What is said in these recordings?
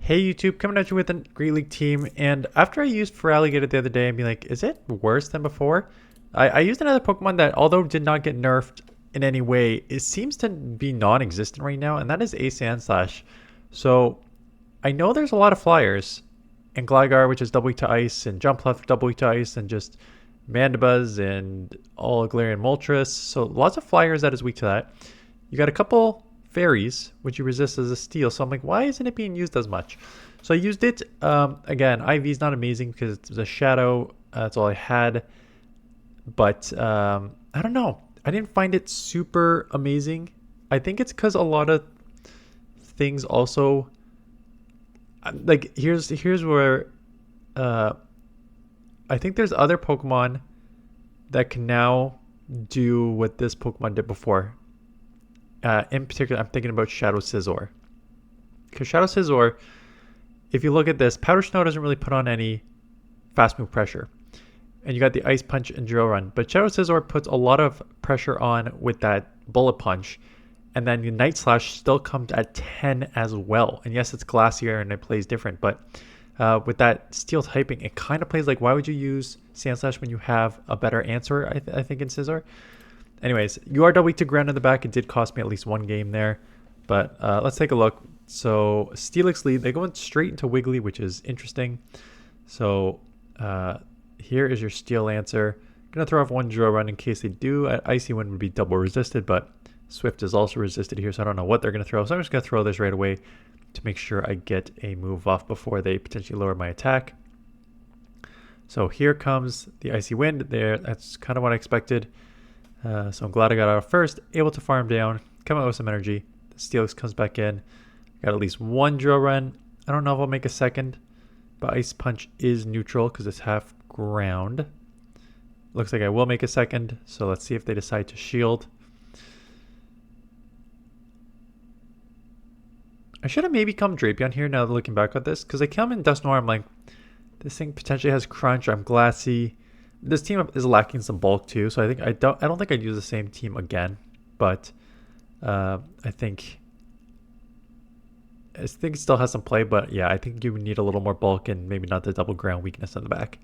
Hey YouTube, coming at you with a Great League team, and after I used Feraligatr the other day, I'm like, is it worse than before? I used another Pokemon that, although did not get nerfed in any way, it seems to be non-existent right now, and that is a Sandslash. So, I know there's a lot of flyers, and Gligar, which is double weak to ice, and Jumpluff, double weak to ice, and just Mandibuzz, and all Galarian Moltres, so lots of flyers that is weak to that. You got a couple fairies, which you resist as a steel. So I'm like, why isn't it being used as much? So I used it. Again, IV is not amazing because it's a shadow. That's all I had. But I don't know. I didn't find it super amazing. I think it's because a lot of things also, like here's where I think there's other Pokemon that can now do what this Pokemon did before. In particular, I'm thinking about Shadow Scizor. Because Shadow Scizor, if you look at this, Powder Snow doesn't really put on any fast move pressure. And you got the Ice Punch and Drill Run. But Shadow Scizor puts a lot of pressure on with that Bullet Punch. And then the Night Slash still comes at 10 as well. And yes, it's Glacier and it plays different. But with that Steel typing, it kind of plays like, why would you use Sandslash when you have a better answer, I think, in Scizor? Anyways, you are double weak to ground in the back. It did cost me at least one game there. But let's take a look. So Steelix lead. They go straight into Wiggly, which is interesting. So here is your Steel answer. Going to throw off one Drill Run in case they do. Icy Wind would be double resisted, but Swift is also resisted here, so I don't know what they're going to throw. So I'm just going to throw this right away to make sure I get a move off before they potentially lower my attack. So here comes the Icy Wind. There, that's kind of what I expected. So I'm glad I got out first, able to farm down, come out with some energy. The Steelix comes back in. Got at least one Drill Run. I don't know if I'll make a second, but Ice Punch is neutral because it's half ground. Looks like I will make a second, so let's see if they decide to shield. I should have maybe come Drapion here now that looking back at this, because I come in Dusknoir, I'm like, this thing potentially has Crunch, I'm Glassy. This team is lacking some bulk too, so I don't think I'd use the same team again, but I think it still has some play. But yeah, I think you need a little more bulk and maybe not the double ground weakness in the back.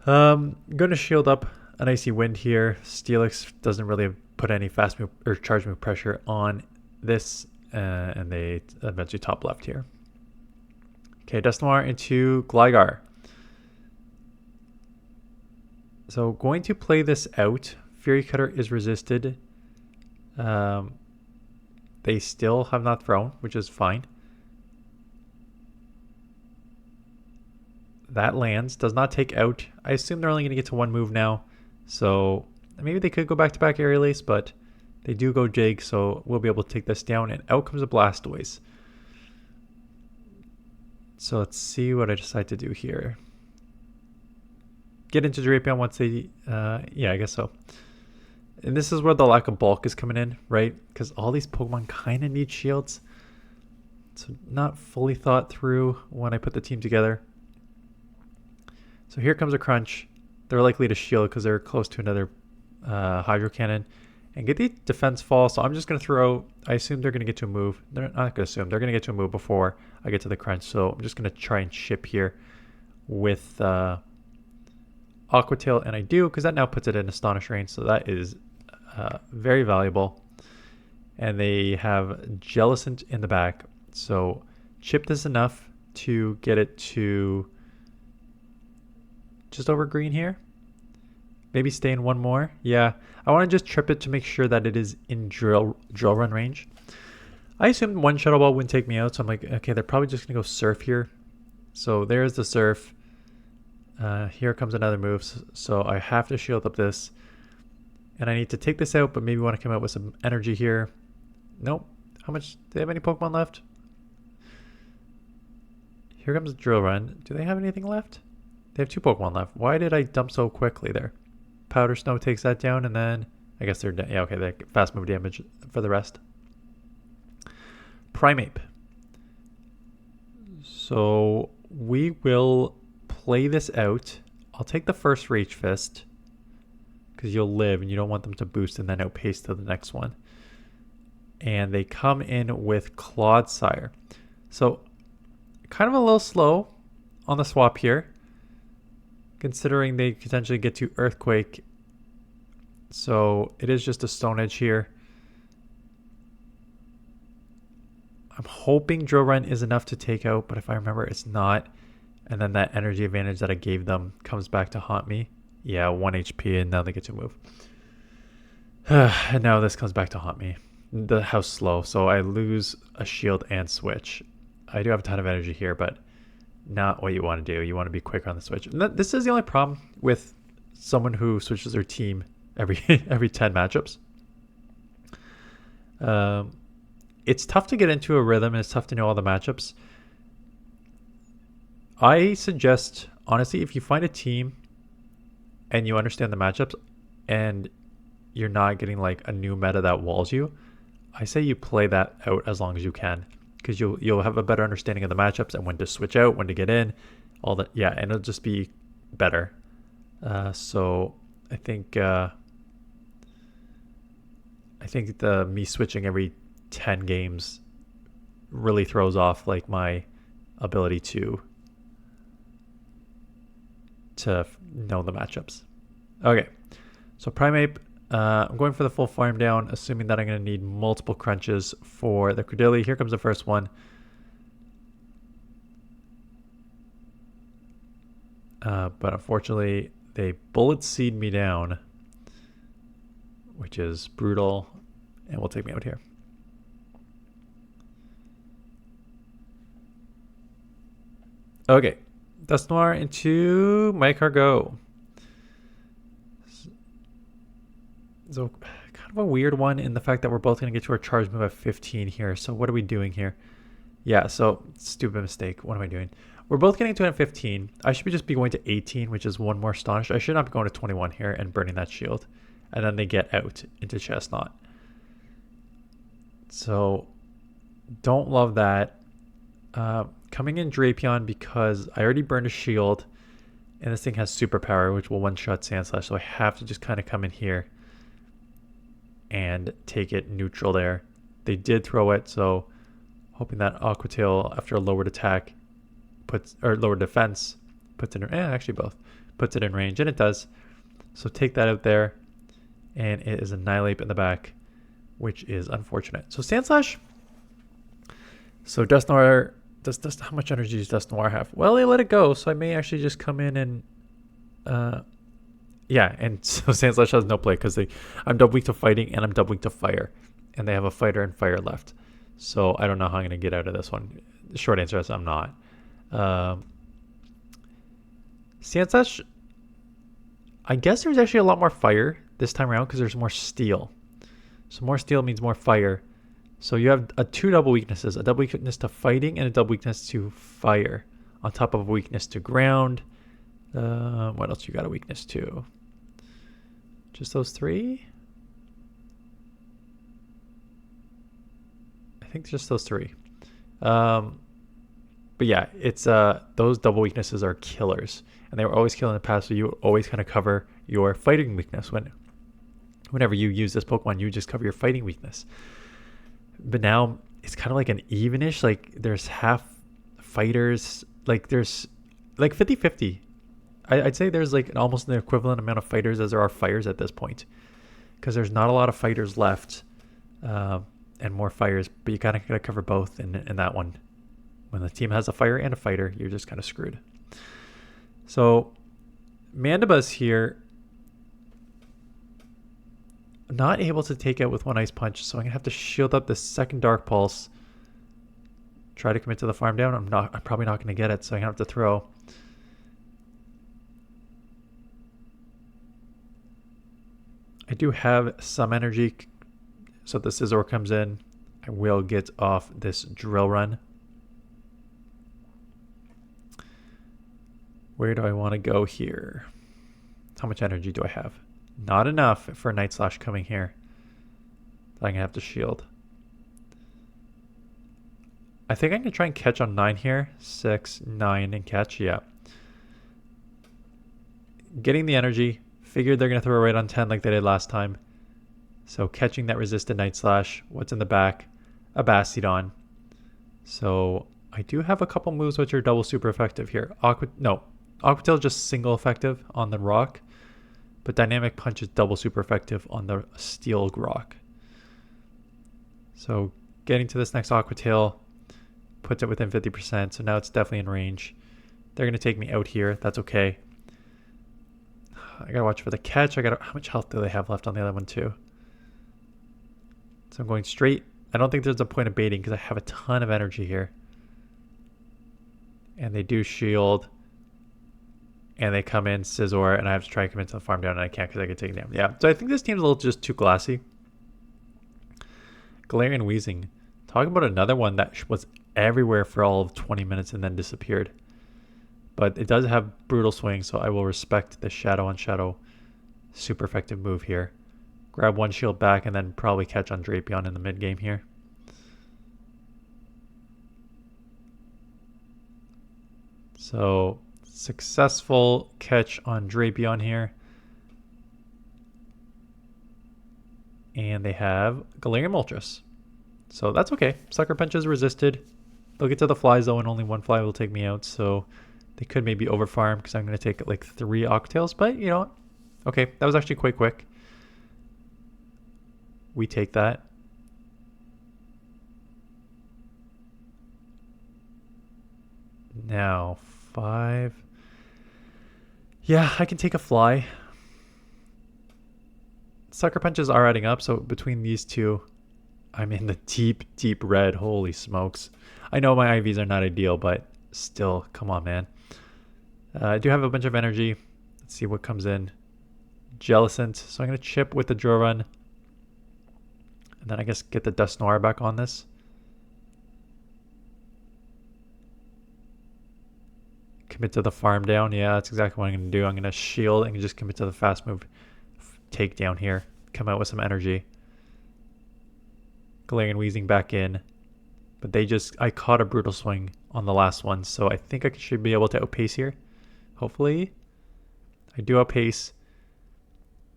I'm going to shield up an Icy Wind here. Steelix doesn't really put any fast move or charge move pressure on this, and they eventually top left here. Okay, Dusknoir into Gligar. So going to play this out. Fury Cutter is resisted. They still have not thrown, which is fine. That lands, does not take out. I assume they're only going to get to one move now. So maybe they could go back-to-back Aerial Ace, but they do go Jig, so we'll be able to take this down. And out comes a Blastoise. So let's see what I decide to do here. Get into Drapion once they, yeah, I guess so. And this is where the lack of bulk is coming in, right? Because all these Pokemon kind of need shields. So not fully thought through when I put the team together. So here comes a Crunch. They're likely to shield because they're close to another Hydro Cannon. And get the Defense Fall, so I'm just going to throw, I assume they're going to get to a move. They're not going to assume, they're going to get to a move before I get to the Crunch. So I'm just going to try and ship here with Aqua Tail, and I do, because that now puts it in Astonish range, so that is very valuable. And they have Jellicent in the back, so chip this enough to get it to just over green here. Maybe stay in one more. Yeah, I want to just trip it to make sure that it is in drill run range. I assumed one Shadow Ball wouldn't take me out, so I'm like, okay, they're probably just going to go Surf here. So there's the Surf. Here comes another move, so I have to shield up this. And I need to take this out, but maybe want to come out with some energy here. Nope. How much? Do they have any Pokemon left? Here comes Drill Run. Do they have anything left? They have two Pokemon left. Why did I dump so quickly there? Powder Snow takes that down, and then I guess they're dead. Yeah, okay, they get fast move damage for the rest. Primeape. So we will play this out. I'll take the first Rage Fist because you'll live and you don't want them to boost and then outpace to the next one. And they come in with Clodsire. So kind of a little slow on the swap here, considering they potentially get to Earthquake. So it is just a Stone Edge here. I'm hoping Drill Run is enough to take out, but if I remember, it's not. And then that energy advantage that I gave them comes back to haunt me. Yeah, 1 HP, and now they get to move. And now this comes back to haunt me. The house slow, so I lose a shield and switch. I do have a ton of energy here, but not what you want to do. You want to be quicker on the switch. And this is the only problem with someone who switches their team every 10 matchups. It's tough to get into a rhythm, and it's tough to know all the matchups. I suggest, honestly, if you find a team and you understand the matchups and you're not getting like a new meta that walls you, I say you play that out as long as you can, because you'll have a better understanding of the matchups and when to switch out, when to get in, all that. Yeah, and it'll just be better. So I think the me switching every 10 games really throws off like my ability to know the matchups. Okay, so Primeape, I'm going for the full farm down, assuming that I'm going to need multiple crunches for the Credilli. Here comes the first one. But unfortunately, they bullet seed me down, which is brutal, and will take me out here. Okay, dusknoir into Magikarp Go. So kind of a weird one in the fact that we're both going to get to our charge move at 15 here. So what are we doing here? Yeah, so stupid mistake. What am I doing? We're both getting to it at 15. I should just be going to 18, which is one more Astonish. I should not be going to 21 here and burning that shield. And then they get out into Chestnut. So don't love that. Coming in Drapion because I already burned a shield. And this thing has superpower, which will one-shot Sandslash. So I have to just kind of come in here and take it neutral there. They did throw it, so hoping that Aqua Tail, after a lowered attack, lowered defense, puts it in, actually both, puts it in range, and it does. So take that out there, and it is Annihilate in the back, which is unfortunate. So Sandslash, so dusknoir, how much energy does dusknoir have? Well, they let it go, so I may actually just come in and, yeah, and so Sandslash has no play because I'm double weak to fighting and I'm double weak to fire. And they have a fighter and fire left. So I don't know how I'm going to get out of this one. The short answer is I'm not. Sandslash, I guess there's actually a lot more fire this time around because there's more steel. So more steel means more fire. So you have two double weaknesses. A double weakness to fighting and a double weakness to fire. On top of a weakness to ground. What else you got a weakness to? Just those three? I think just those three. But yeah, it's those double weaknesses are killers. And they were always killing in the past, so you always kind of cover your fighting weakness. Whenever you use this Pokemon, you just cover your fighting weakness. But now it's kind of like an evenish, like there's half fighters, like there's like 50-50. I'd say there's like almost an equivalent amount of fighters as there are fires at this point, because there's not a lot of fighters left, and more fires, but you kind of got to cover both in that one. When the team has a fire and a fighter, you're just kind of screwed. So Mandiba's here, not able to take out with one Ice Punch, so I'm gonna have to shield up this second Dark Pulse, try to commit to the farm down. I'm probably not gonna get it, so I'm gonna have to throw. I do have some energy, so the Scizor comes in. I will get off this Drill Run. Where do I want to go here? How much energy do I have? Not enough for Night Slash coming here. I'm going to have to shield. I think I can try and catch on 9 here. 6, 9, and catch. Yeah. Getting the energy. Figured they're going to throw right on 10 like they did last time. So catching that resisted Night Slash. What's in the back? A Bastiodon. So I do have a couple moves which are double super effective here. Aqua Tail is just single effective on the rock, but Dynamic Punch is double super effective on the steel rock. So getting to this next Aqua Tail puts it within 50%, so now it's definitely in range. They're going to take me out here. That's okay. I got to watch for the catch. How much health do they have left on the other one too? So I'm going straight. I don't think there's a point of baiting because I have a ton of energy here. And they do shield. And they come in Scizor, and I have to try and come into the farm down, and I can't because I get taken down. Yeah, so I think this team's a little just too glassy. Galarian Weezing. Talking about another one that was everywhere for all of 20 minutes and then disappeared. But it does have Brutal Swing, so I will respect the Shadow on Shadow super effective move here. Grab one shield back and then probably catch on Drapion in the mid game here. So successful catch on Drapion here. And they have Galarian Moltres. So that's okay. Sucker Punch is resisted. They'll get to the flies though, and only one fly will take me out. So they could maybe overfarm because I'm going to take like 3 Aqua Tails. But you know what? Okay, that was actually quite quick. We take that. Now 5. Yeah, I can take a fly. Sucker Punches are adding up, so between these two, I'm in the deep, deep red. Holy smokes. I know my IVs are not ideal, but still, come on, man. I do have a bunch of energy. Let's see what comes in. Jellicent. So I'm going to chip with the Drill Run. And then I guess get the Dusknoir back on this. Commit to the farm down. Yeah, that's exactly what I'm going to do. I'm going to shield and just commit to the fast move takedown here. Come out with some energy. Galarian Weezing back in. But I caught a Brutal Swing on the last one, so I think I should be able to outpace here. Hopefully. I do outpace.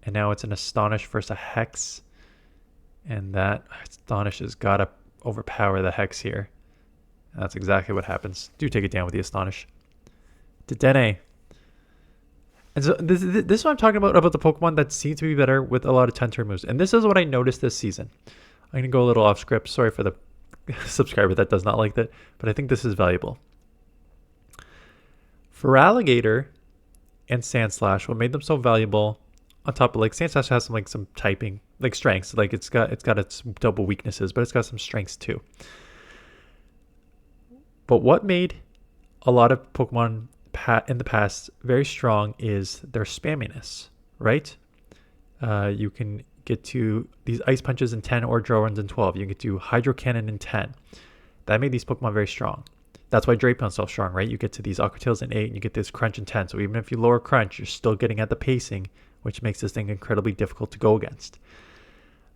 And now it's an Astonish versus a Hex. And that Astonish has got to overpower the Hex here. And that's exactly what happens. Do take it down with the Astonish. Dedenne. And so this is what I'm talking about the Pokemon that seem to be better with a lot of 10-turn moves. And this is what I noticed this season. I'm going to go a little off script. Sorry for the subscriber that does not like that. But I think this is valuable. For Alligator and Sandslash, what made them so valuable, on top of like Sandslash has some typing, like strengths. Like it's got its double weaknesses, but it's got some strengths too. But what made a lot of Pokemon in the past very strong is their spamminess, right? You can get to these Ice Punches in 10 or Drill Runs in 12. You can get to Hydro Cannon in 10. That made these Pokemon very strong. That's why Drapion's so strong, right? You get to these Aqua Tails in 8 and you get this Crunch in 10. So even if you lower Crunch, you're still getting at the pacing, which makes this thing incredibly difficult to go against.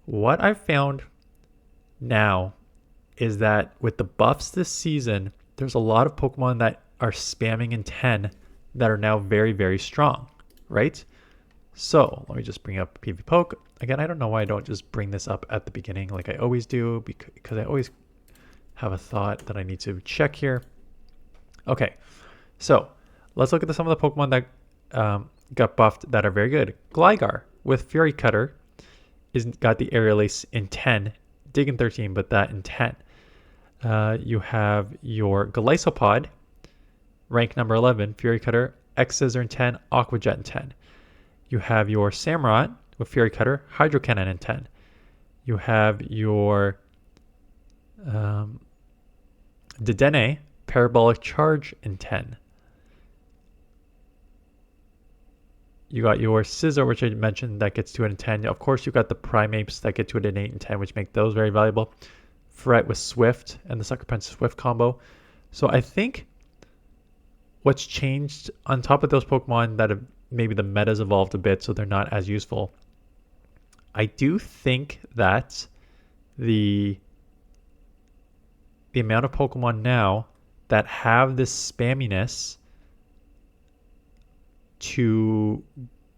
What I've found now is that with the buffs this season, there's a lot of Pokemon that are spamming in 10 that are now very, very strong, right? So let me just bring up PV Poke. Again, I don't know why I don't just bring this up at the beginning like I always do, because I always have a thought that I need to check here. Okay, so let's look at some of the Pokemon that got buffed that are very good. Gligar with Fury Cutter got the Aerial Ace in 10, Dig in 13, but that in 10. You have your Golisopod, rank number 11, Fury Cutter, X-Scissor in 10, Aqua Jet in 10. You have your Samurott with Fury Cutter, Hydro Cannon in 10. You have your Dedenne, Parabolic Charge in 10. You got your Scizor, which I mentioned, that gets to it in 10. Of course, you got the Primeapes that get to it in 8 and 10, which make those very valuable. Fret with Swift and the Sucker Punch Swift combo. So I think what's changed on top of those Pokemon that have maybe the meta's evolved a bit, so they're not as useful. I do think that the amount of Pokemon now that have this spamminess to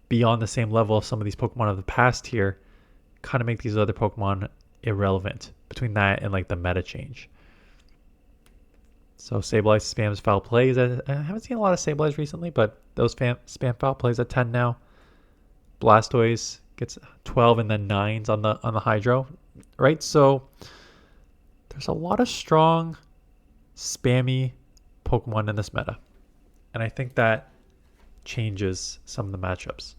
be on the same level of some of these Pokemon of the past here kind of make these other Pokemon irrelevant between that and like the meta change. So Sableye spams foul plays. I haven't seen a lot of Sableyes recently, but those spam foul plays at 10 now. Blastoise gets 12 and then 9s on the Hydro, right? So there's a lot of strong, spammy Pokemon in this meta. And I think that changes some of the matchups.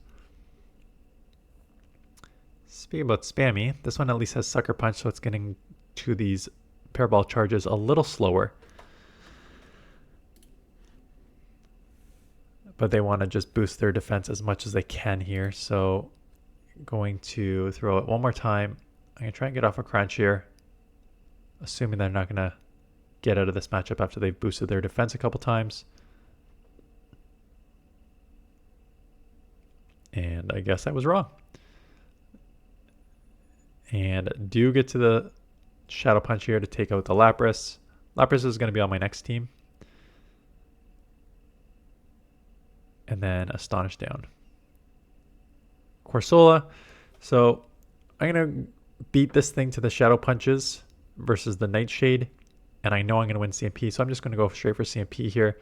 Speaking about spammy, this one at least has Sucker Punch, so it's getting to these Paraball charges a little slower. But they want to just boost their defense as much as they can here. So going to throw it one more time. I'm going to try and get off a crunch here, assuming they're not going to get out of this matchup after they've boosted their defense a couple times. And I guess I was wrong. And do get to the Shadow Punch here to take out the Lapras. Lapras is going to be on my next team. And then Astonish down. Corsola. So I'm going to beat this thing to the Shadow Punches versus the Nightshade. And I know I'm going to win CMP, so I'm just going to go straight for CMP here.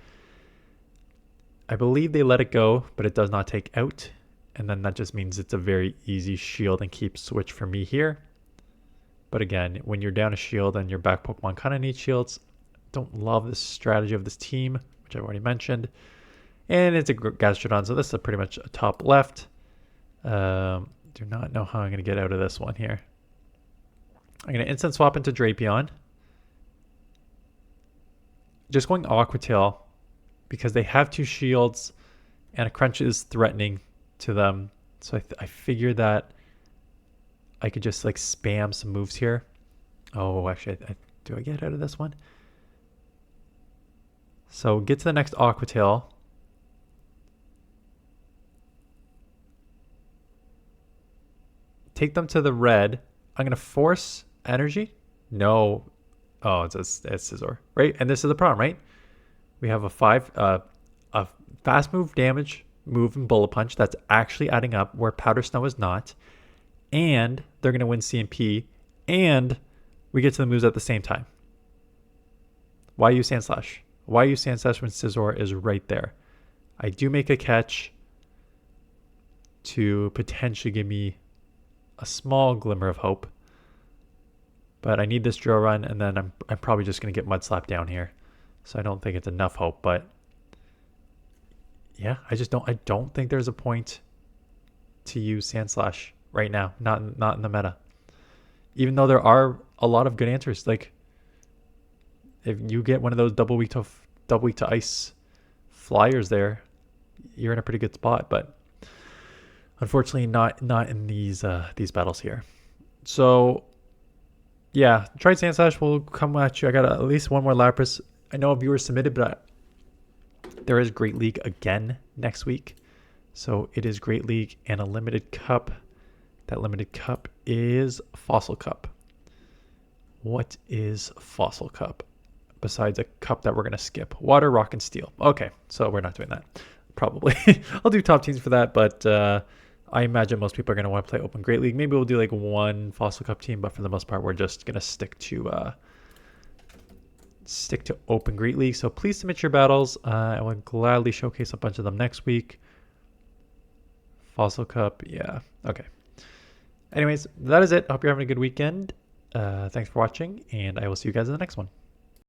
I believe they let it go, but it does not take out. And then that just means it's a very easy shield and keep switch for me here. But again, when you're down a shield and your back Pokemon kind of need shields, don't love this strategy of this team, which I've already mentioned. And it's a Gastrodon, so this is pretty much a top left. Do not know how I'm going to get out of this one here. I'm going to instant swap into Drapion. Just going Aqua Tail because they have 2 shields and a Crunch is threatening to them. So I figured that I could just like spam some moves here. Oh, actually, do I get out of this one? So get to the next Aqua Tail. Take them to the red. I'm going to force energy. No. Oh, it's Scizor, right? And this is the problem, right? We have a fast move damage move and Bullet Punch that's actually adding up where Powder Snow is not. And they're going to win CMP. And we get to the moves at the same time. Why use Sandslash? Why use Sandslash when Scizor is right there? I do make a catch to potentially give me a small glimmer of hope. But I need this drill run, and then I'm probably just going to get Mud Slap down here. So I don't think it's enough hope, but yeah, I don't think there's a point to use Sandslash right now, not in the meta. Even though there are a lot of good answers, like if you get one of those double weak to ice flyers there, you're in a pretty good spot, but unfortunately not in these battles here. So yeah, tried Sandslash will come at you. I got at least one more Lapras. I know a viewer submitted, but there is Great League again next week. So it is Great League and a limited cup. That limited cup is Fossil Cup. What is Fossil Cup? Besides a cup that we're going to skip. Water, Rock, and Steel. Okay, so we're not doing that. Probably. I'll do top teams for that, but I imagine most people are going to want to play Open Great League. Maybe we'll do like one Fossil Cup team, but for the most part, we're just going to stick to Open Great League. So please submit your battles. I will gladly showcase a bunch of them next week. Fossil Cup, yeah. Okay. Anyways, that is it. Hope you're having a good weekend. Thanks for watching, and I will see you guys in the next one.